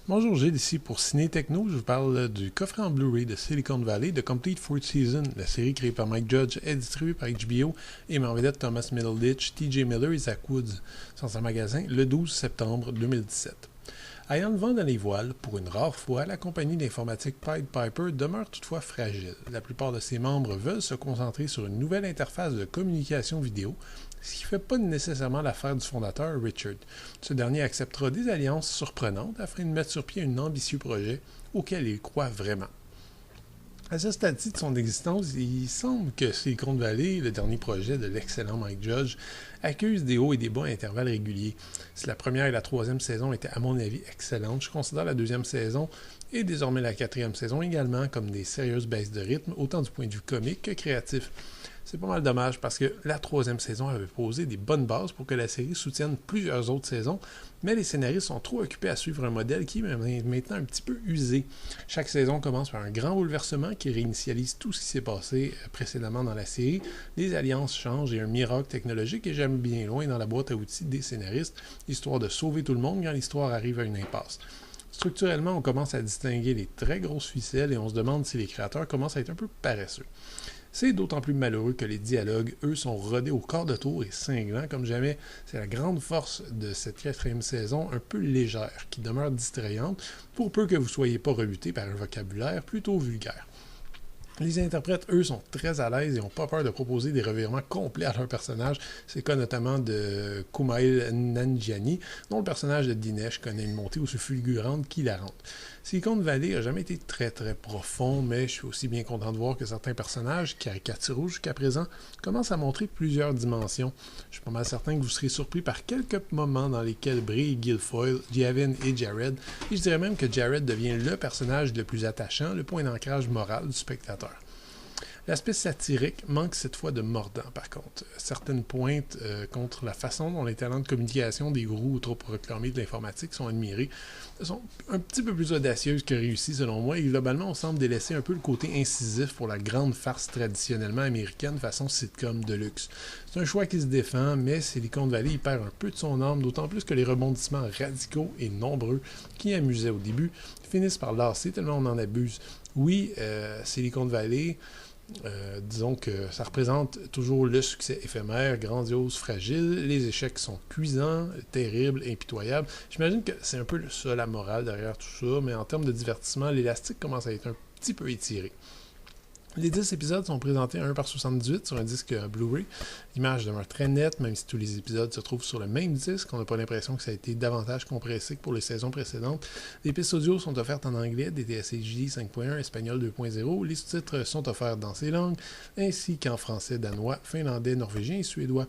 Bonjour Gilles, ici pour Ciné Techno, je vous parle du coffret en Blu-ray de Silicon Valley, The Complete Fourth Season. La série créée par Mike Judge est distribuée par HBO et met en vedette Thomas Middleditch, TJ Miller et Zach Woods. Sans un magasin le 12 septembre 2017. Ayant le vent dans les voiles, pour une rare fois, la compagnie d'informatique Pied Piper demeure toutefois fragile. La plupart de ses membres veulent se concentrer sur une nouvelle interface de communication vidéo, ce qui ne fait pas nécessairement l'affaire du fondateur Richard. Ce dernier acceptera des alliances surprenantes afin de mettre sur pied un ambitieux projet auquel il croit vraiment. À ce stade-ci de son existence, il semble que Silicon Valley, le dernier projet de l'excellent Mike Judge, accuse des hauts et des bas à intervalles réguliers. Si la première et la troisième saison étaient à mon avis excellentes, je considère la deuxième saison et désormais la quatrième saison également comme des sérieuses baisses de rythme, autant du point de vue comique que créatif. C'est pas mal dommage parce que la troisième saison avait posé des bonnes bases pour que la série soutienne plusieurs autres saisons, mais les scénaristes sont trop occupés à suivre un modèle qui est maintenant un petit peu usé. Chaque saison commence par un grand bouleversement qui réinitialise tout ce qui s'est passé précédemment dans la série. Les alliances changent et un miracle technologique est jamais bien loin dans la boîte à outils des scénaristes, histoire de sauver tout le monde quand l'histoire arrive à une impasse. Structurellement, on commence à distinguer les très grosses ficelles et on se demande si les créateurs commencent à être un peu paresseux. C'est d'autant plus malheureux que les dialogues, eux, sont rodés au quart de tour et cinglants comme jamais. C'est la grande force de cette quatrième saison, un peu légère, qui demeure distrayante, pour peu que vous ne soyez pas rebuté par un vocabulaire plutôt vulgaire. Les interprètes, eux, sont très à l'aise et n'ont pas peur de proposer des revirements complets à leurs personnages. C'est le cas notamment de Kumail Nanjiani, dont le personnage de Dinesh connaît une montée aussi fulgurante qu'hilarante. Silicon Valley n'a jamais été très profond, mais je suis aussi bien content de voir que certains personnages, caricaturaux jusqu'à présent, commencent à montrer plusieurs dimensions. Je suis pas mal certain que vous serez surpris par quelques moments dans lesquels brillent Guilfoyle, Gavin et Jared, et je dirais même que Jared devient le personnage le plus attachant, le point d'ancrage moral du spectateur. L'aspect satirique manque cette fois de mordant, par contre. Certaines pointes contre la façon dont les talents de communication des gourous trop proclamés de l'informatique sont admirés sont un petit peu plus audacieuses que réussies selon moi, et globalement on semble délaisser un peu le côté incisif pour la grande farce traditionnellement américaine façon sitcom de luxe. C'est un choix qui se défend, mais Silicon Valley perd un peu de son âme, d'autant plus que les rebondissements radicaux et nombreux qui amusaient au début finissent par lasser tellement on en abuse. Oui, Silicon Valley... disons que ça représente toujours le succès éphémère, grandiose, fragile. Les échecs sont cuisants, terribles, impitoyables. J'imagine que c'est un peu ça la morale derrière tout ça, mais en termes de divertissement, l'élastique commence à être un petit peu étiré. Les 10 épisodes sont présentés à 1 par 78 sur un disque Blu-ray. L'image demeure très nette, même si tous les épisodes se trouvent sur le même disque. On n'a pas l'impression que ça a été davantage compressé que pour les saisons précédentes. Les pistes audio sont offertes en anglais, DTSC HD 5.1, espagnol 2.0. Les sous-titres sont offerts dans ces langues, ainsi qu'en français, danois, finlandais, norvégien et suédois.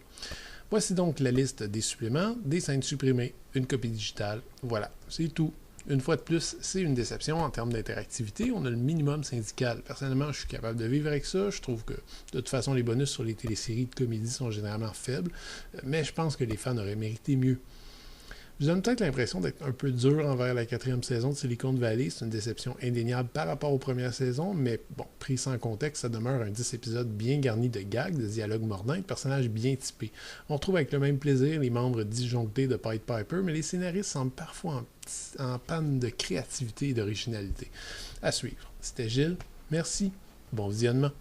Voici donc la liste des suppléments, des scènes supprimées, une copie digitale. Voilà, c'est tout. Une fois de plus, c'est une déception en termes d'interactivité. On a le minimum syndical. Personnellement, je suis capable de vivre avec ça. Je trouve que, de toute façon, les bonus sur les téléséries de comédie sont généralement faibles. Mais je pense que les fans auraient mérité mieux. Je donne peut-être l'impression d'être un peu dur envers la quatrième saison de Silicon Valley. C'est une déception indéniable par rapport aux premières saisons, mais bon, pris sans contexte, ça demeure un 10 épisodes bien garni de gags, de dialogues mordants et de personnages bien typés. On trouve avec le même plaisir les membres disjonctés de Pied Piper, mais les scénaristes semblent parfois en panne de créativité et d'originalité. À suivre. C'était Gilles. Merci. Bon visionnement.